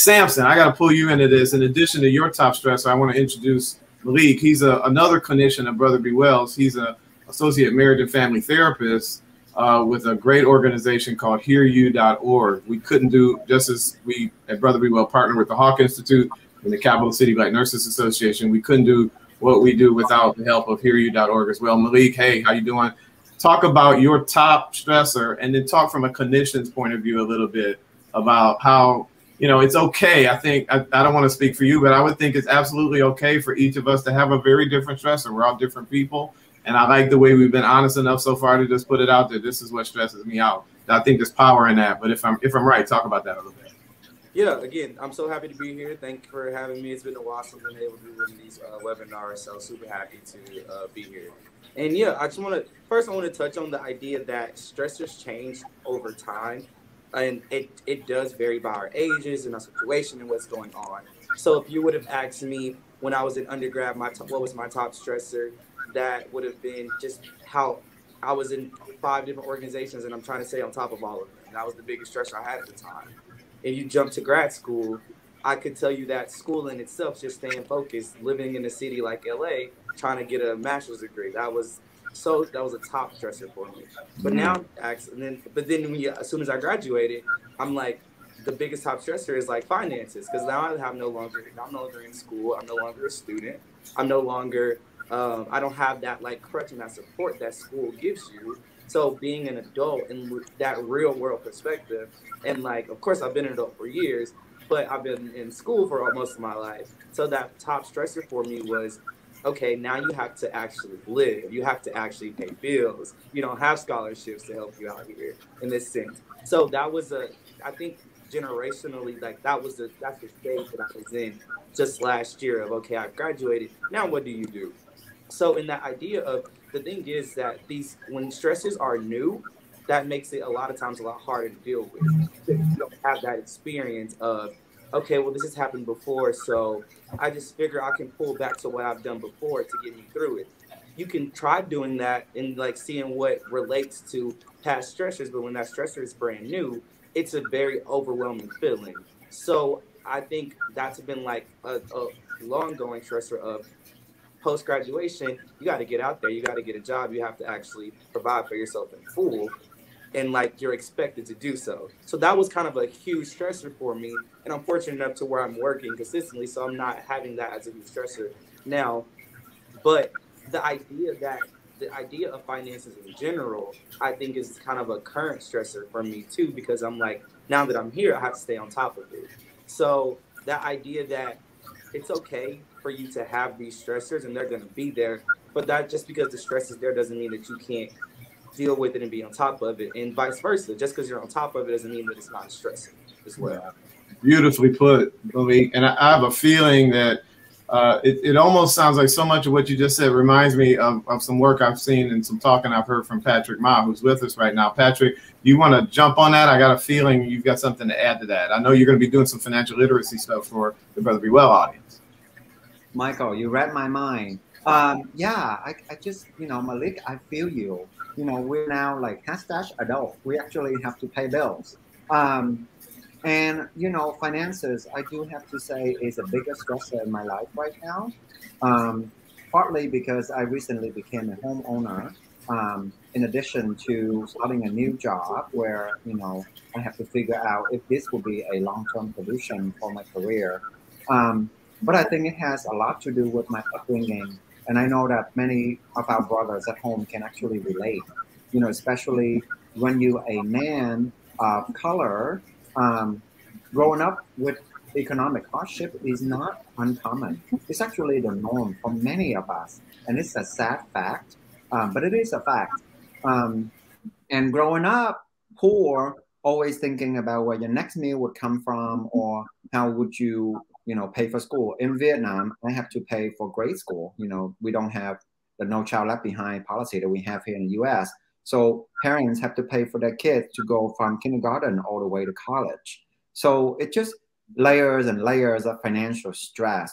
Sampson, I got to pull you into this. In addition to your top stressor, I want to introduce Malik. He's another clinician at Brother B. Wells. He's a associate marriage and family therapist with a great organization called HearYou.org. We couldn't do, just as we at Brother B. Well partner with the Hawk Institute and the Capital City Black Nurses Association, we couldn't do what we do without the help of HearYou.org as well. Malik, hey, how you doing? Talk about your top stressor, and then talk from a clinician's point of view a little bit about how, you know, it's okay. I think, I don't want to speak for you, but I would think it's absolutely okay for each of us to have a very different stressor. We're all different people. And I like the way we've been honest enough so far to just put it out there. This is what stresses me out. I think there's power in that. But if I'm right, talk about that a little bit. Yeah, again, I'm so happy to be here. Thank you for having me. It's been a while since I've been able to do one of these webinars, so super happy to be here. And yeah, I want to touch on the idea that stressors change over time. And it does vary by our ages and our situation and what's going on. So if you would have asked me when I was in undergrad, what was my top stressor, that would have been just how I was in 5 different organizations and I'm trying to stay on top of all of them. And that was the biggest stressor I had at the time. If you jump to grad school, I could tell you that school in itself, just staying focused, living in a city like LA, trying to get a master's degree, that was a top stressor for me. But now, as soon as I graduated, I'm like, the biggest top stressor is like finances, because now I'm no longer in school, I'm no longer a student, I'm no longer, I don't have that like crutch and that support that school gives you. So being an adult and that real world perspective, and like, of course I've been an adult for years, but I've been in school for most of my life. So that top stressor for me was, okay, now you have to actually live. You have to actually pay bills. You don't have scholarships to help you out here in this sense. So that was I think generationally, like that's the stage that I was in just last year of, okay, I've graduated. Now what do you do? So in that idea of, the thing is that when stresses are new, that makes it a lot of times a lot harder to deal with. You don't have that experience of, okay, well, this has happened before, so I just figure I can pull back to what I've done before to get me through it. You can try doing that and like seeing what relates to past stressors, but when that stressor is brand new, it's a very overwhelming feeling. So I think that's been like a long-going stressor of post-graduation. You got to get out there, you got to get a job, you have to actually provide for yourself in full, and like you're expected to do so. So that was kind of a huge stressor for me, and I'm fortunate enough to where I'm working consistently, so I'm not having that as a huge stressor now. But the idea of finances in general, I think is kind of a current stressor for me too, because I'm like, now that I'm here, I have to stay on top of it. So that idea that it's okay for you to have these stressors and they're going to be there, but that just because the stress is there doesn't mean that you can't deal with it and be on top of it, and vice versa. Just because you're on top of it doesn't mean that it's not stressing as well. Beautifully put, Malik. And I have a feeling that it almost sounds like so much of what you just said reminds me of some work I've seen and some talking I've heard from Patrick Ma, who's with us right now. Patrick, you want to jump on that? I got a feeling you've got something to add to that. I know you're going to be doing some financial literacy stuff for the Brother Be Well audience. Michael, you read my mind. Yeah, I just, Malik, I feel you. We're now like #adult. We actually have to pay bills. And, finances, I do have to say, is the biggest stressor in my life right now. Partly because I recently became a homeowner, in addition to starting a new job where, I have to figure out if this will be a long-term solution for my career. But I think it has a lot to do with my upbringing. And I know that many of our brothers at home can actually relate, especially when you're a man of color. Growing up with economic hardship is not uncommon. It's actually the norm for many of us. And it's a sad fact, but it is a fact. And growing up poor, always thinking about where your next meal would come from, or how would you pay for school. In Vietnam, I have to pay for grade school. We don't have the No Child Left Behind policy that we have here in the US. So parents have to pay for their kids to go from kindergarten all the way to college. So it just layers and layers of financial stress.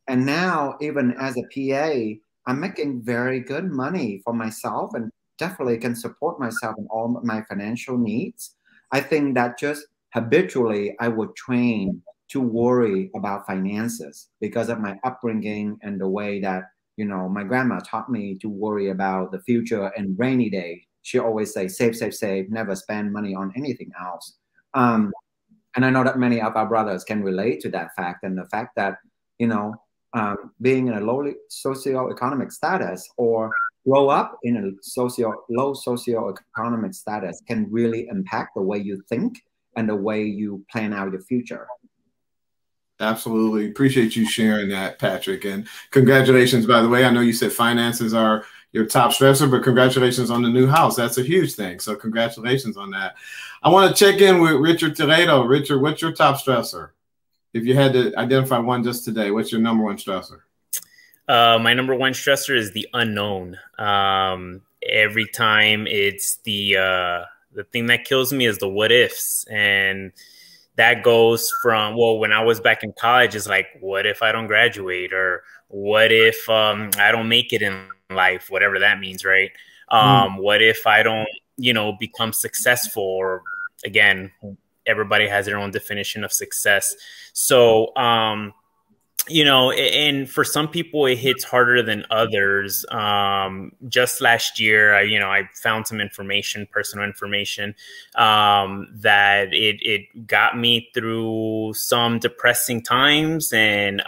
And now, even as a PA, I'm making very good money for myself and definitely can support myself in all my financial needs. I think that just habitually I would train to worry about finances because of my upbringing and the way that, you know, my grandma taught me to worry about the future and rainy day. She always say, save, save, save, never spend money on anything else. And I know that many of our brothers can relate to that fact, and the fact that, you know, being in a low socioeconomic status or grow up in a low socioeconomic status can really impact the way you think and the way you plan out your future. Absolutely. Appreciate you sharing that, Patrick. And congratulations, by the way. I know you said finances are your top stressor, but congratulations on the new house. That's a huge thing. So congratulations on that. I want to check in with Richard Toledo. Richard, what's your top stressor? If you had to identify one just today, what's your number one stressor? My number one stressor is the unknown. Every time it's the thing that kills me is the what ifs. And that goes from, well, when I was back in college, it's like, what if I don't graduate? Or what if I don't make it in life, whatever that means, right? What if I don't, you know, become successful? Or again, everybody has their own definition of success. So, you know, and for some people it hits harder than others. Just last year, I found some information, personal information, that it got me through some depressing times and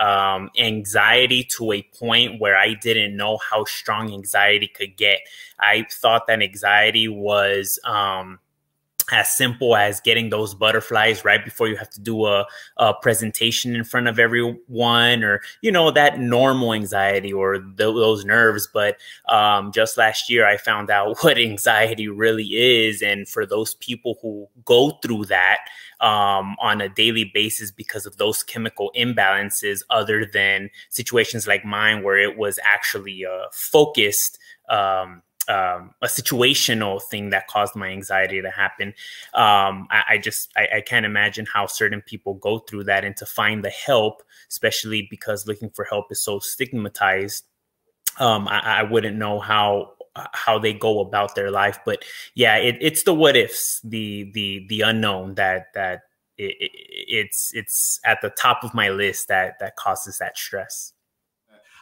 anxiety to a point where I didn't know how strong anxiety could get. I thought that anxiety was as simple as getting those butterflies right before you have to do a presentation in front of everyone, or, you know, that normal anxiety or those nerves. But just last year, I found out what anxiety really is. And for those people who go through that on a daily basis because of those chemical imbalances, other than situations like mine, where it was actually focused, a situational thing that caused my anxiety to happen. I can't imagine how certain people go through that, and to find the help, especially because looking for help is so stigmatized. I wouldn't know how they go about their life. But yeah, it's the what ifs, the unknown that it's at the top of my list that causes that stress.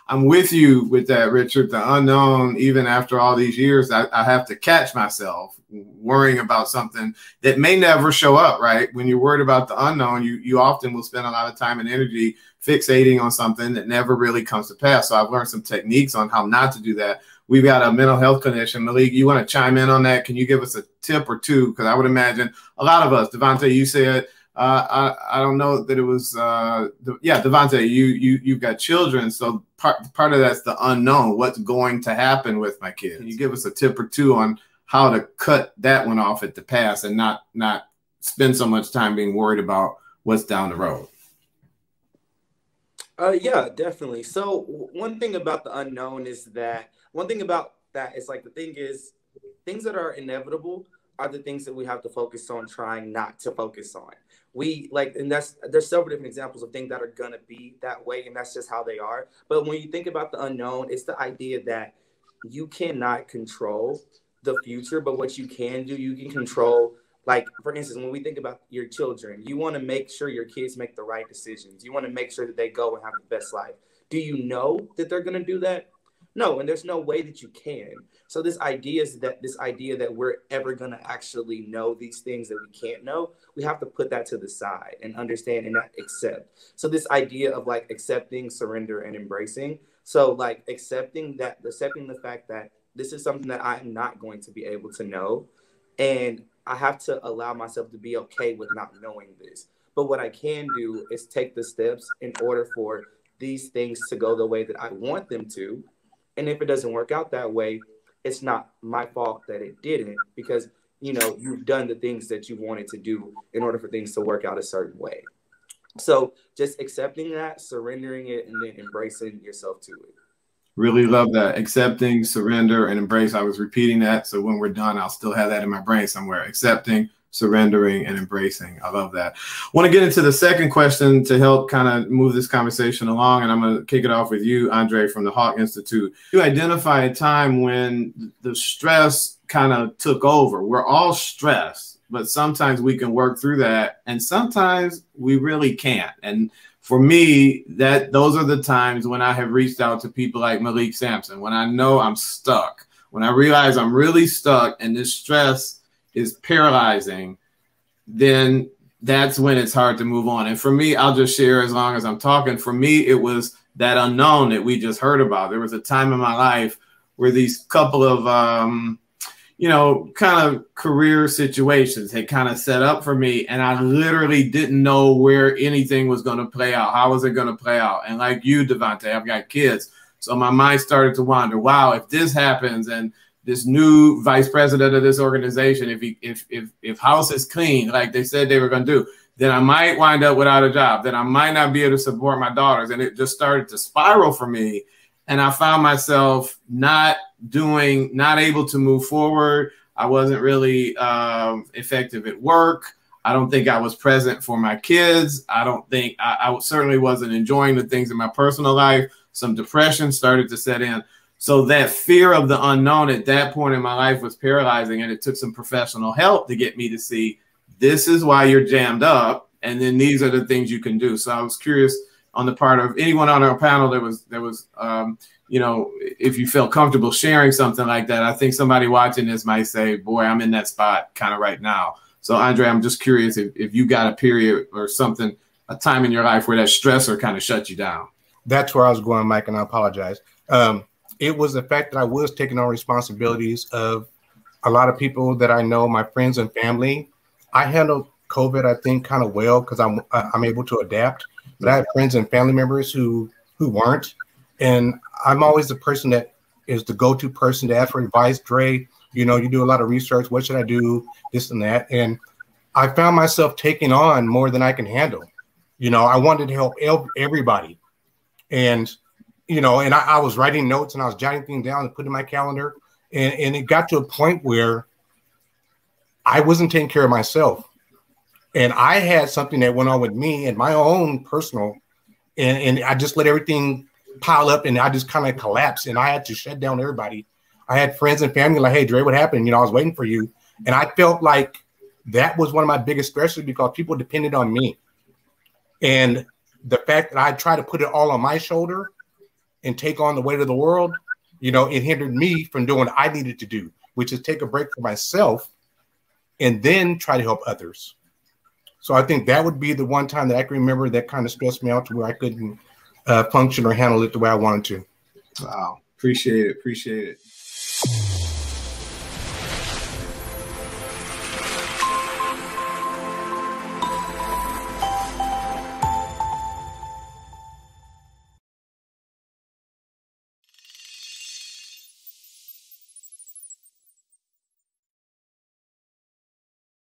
I'm with you with that, Richard. The unknown, even after all these years, I have to catch myself worrying about something that may never show up, right? When you're worried about the unknown, you often will spend a lot of time and energy fixating on something that never really comes to pass. So I've learned some techniques on how not to do that. We've got a mental health clinician. Malik, you want to chime in on that? Can you give us a tip or two? Because I would imagine a lot of us, Devontae, you said, I don't know that it was, yeah, Devontae, you've got children. So part of that's the unknown. What's going to happen with my kids? Can you give us a tip or two on how to cut that one off at the pass and not spend so much time being worried about what's down the road? Yeah, definitely. So one thing about the unknown is that the thing is, things that are inevitable are the things that we have to focus on trying not to focus on. There's several different examples of things that are gonna be that way, and that's just how they are. But when you think about the unknown, it's the idea that you cannot control the future, but what you can do, you can control. Like, for instance, when we think about your children, you want to make sure your kids make the right decisions. You want to make sure that they go and have the best life. Do you know that they're going to do that? No, and there's no way that you can. So this idea that we're ever going to actually know these things that we can't know, we have to put that to the side and understand and not accept. So this idea of like accepting, surrender, and embracing. So like accepting the fact that this is something that I'm not going to be able to know. And I have to allow myself to be okay with not knowing this. But what I can do is take the steps in order for these things to go the way that I want them to. And if it doesn't work out that way, it's not my fault that it didn't, because, you know, you've done the things that you wanted to do in order for things to work out a certain way. So just accepting that, surrendering it, and then embracing yourself to it. Really love that. Accepting, surrender, and embrace. I was repeating that, so when we're done, I'll still have that in my brain somewhere. Accepting, surrendering, and embracing. I love that. I want to get into the second question to help kind of move this conversation along, and I'm going to kick it off with you, Andre, from the Hawk Institute. You identify a time when the stress kind of took over. We're all stressed, but sometimes we can work through that, and sometimes we really can't. And for me, those are the times when I have reached out to people like Malik Sampson, when I know I'm stuck, when I realize I'm really stuck and this stress is paralyzing, then that's when it's hard to move on. And for me, I'll just share as long as I'm talking. For me, it was that unknown that we just heard about. There was a time in my life where these couple of, kind of career situations had kind of set up for me. And I literally didn't know where anything was going to play out. How was it going to play out? And like you, Devontae, I've got kids. So my mind started to wander. Wow, if this happens and this new vice president of this organization, if house is clean, like they said they were going to do, then I might wind up without a job. Then I might not be able to support my daughters. And it just started to spiral for me. And I found myself not able to move forward. I wasn't really effective at work. I don't think I was present for my kids. I don't think I certainly wasn't enjoying the things in my personal life. Some depression started to set in. So that fear of the unknown at that point in my life was paralyzing, and it took some professional help to get me to see this is why you're jammed up, and then these are the things you can do. So I was curious on the part of anyone on our panel that was if you felt comfortable sharing something like that. I think somebody watching this might say, boy, I'm in that spot kind of right now. So Andre, I'm just curious if you got a period or something, a time in your life where that stressor kind of shut you down. That's where I was going, Mike, and I apologize. It was the fact that I was taking on responsibilities of a lot of people that I know, my friends and family. I handled COVID, I think, kind of well because I'm able to adapt. But I have friends and family members who weren't. And I'm always the person that is the go-to person to ask for advice. Dre, you do a lot of research. What should I do? This and that. And I found myself taking on more than I can handle. I wanted to help everybody. And, and I was writing notes and I was jotting things down and putting in my calendar. And it got to a point where I wasn't taking care of myself. And I had something that went on with me and my own personal, and I just let everything pile up and I just kind of collapsed and I had to shut down everybody. I had friends and family like, hey, Dre, what happened? I was waiting for you. And I felt like that was one of my biggest stressors because people depended on me. And the fact that I tried to put it all on my shoulder and take on the weight of the world, it hindered me from doing what I needed to do, which is take a break for myself and then try to help others. So I think that would be the one time that I can remember that kind of stressed me out to where I couldn't function or handle it the way I wanted to. Wow. Appreciate it.